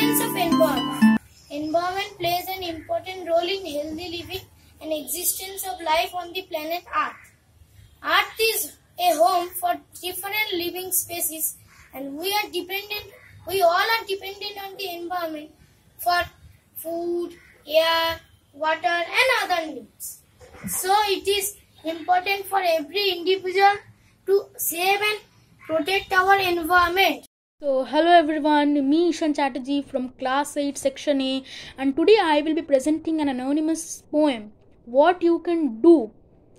Importance of environment. Environment plays an important role in healthy living and existence of life on the planet Earth. Earth is a home for different living species, and we all are dependent on the environment for food, air, water and other needs. So it is important for every individual to save and protect our environment. So hello everyone, me Ishan Chatterjee from class 8 section A, and today I will be presenting an anonymous poem, What You Can Do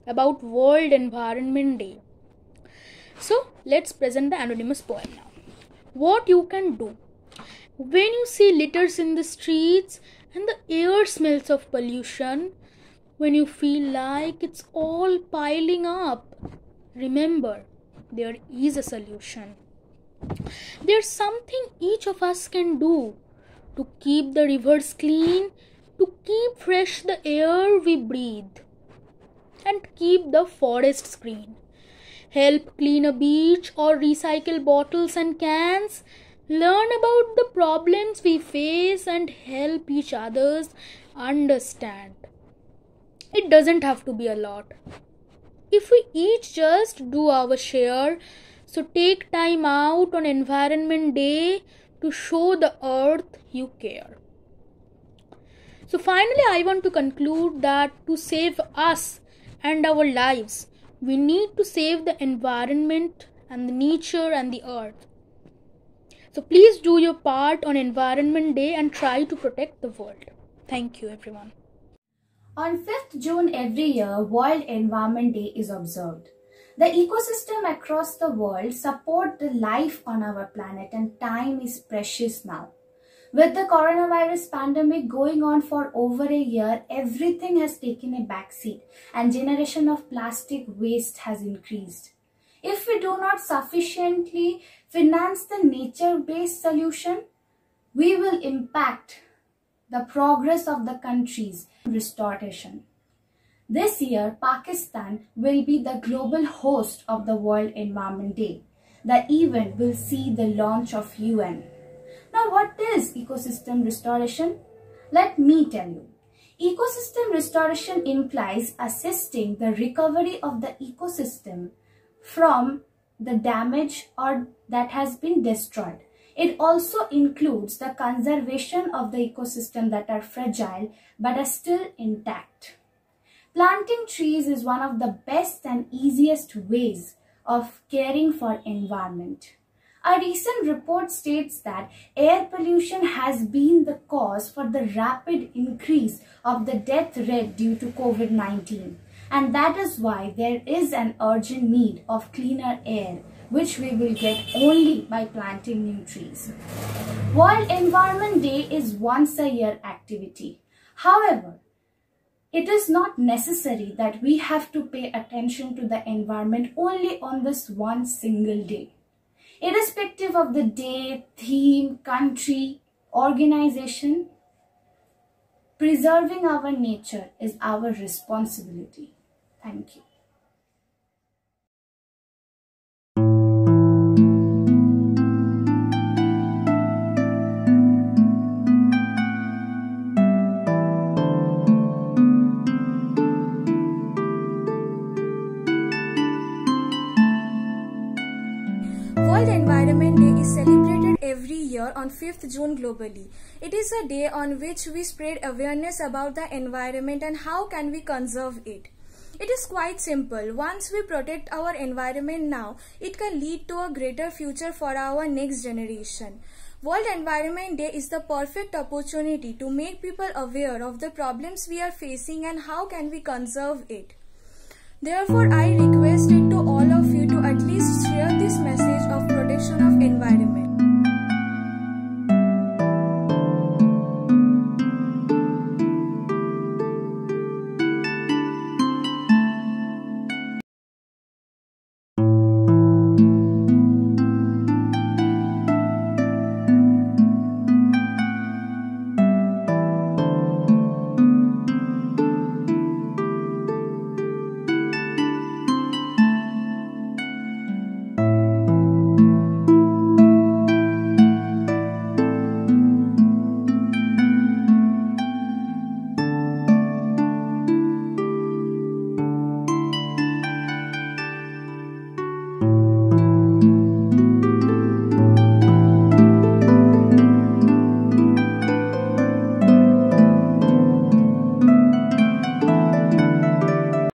about World Environment Day. So let's present the anonymous poem now. What you can do. When you see litters in the streets and the air smells of pollution, when you feel like it's all piling up, remember there is a solution. There's something each of us can do to keep the rivers clean, to keep fresh the air we breathe, and keep the forests green. Help clean a beach or recycle bottles and cans. Learn about the problems we face and help each others understand. It doesn't have to be a lot. If we each just do our share, so take time out on Environment Day to show the earth you care. So finally, I want to conclude that to save us and our lives, we need to save the environment and the nature and the earth. So please do your part on Environment Day and try to protect the world. Thank you everyone. On 5th June every year, World Environment Day is observed. The ecosystem across the world support the life on our planet, and time is precious now. With the coronavirus pandemic going on for over a year, everything has taken a backseat and generation of plastic waste has increased. If we do not sufficiently finance the nature-based solution, we will impact the progress of the country's restoration. This year, Pakistan will be the global host of the World Environment Day. The event will see the launch of UN. Now, what is ecosystem restoration? Let me tell you. Ecosystem restoration implies assisting the recovery of the ecosystem from the damage or that has been destroyed. It also includes the conservation of the ecosystem that are fragile but are still intact. Planting trees is one of the best and easiest ways of caring for environment. A recent report states that air pollution has been the cause for the rapid increase of the death rate due to COVID-19. And that is why there is an urgent need of cleaner air, which we will get only by planting new trees. World Environment Day is once a year activity. However, it is not necessary that we have to pay attention to the environment only on this one single day. Irrespective of the day, theme, country, organization, preserving our nature is our responsibility. Thank you. World Environment Day is celebrated every year on 5th June globally. It is a day on which we spread awareness about the environment and how can we conserve it. It is quite simple. Once we protect our environment now, it can lead to a greater future for our next generation. World Environment Day is the perfect opportunity to make people aware of the problems we are facing and how can we conserve it. Therefore, I request it to all of you to at least share this message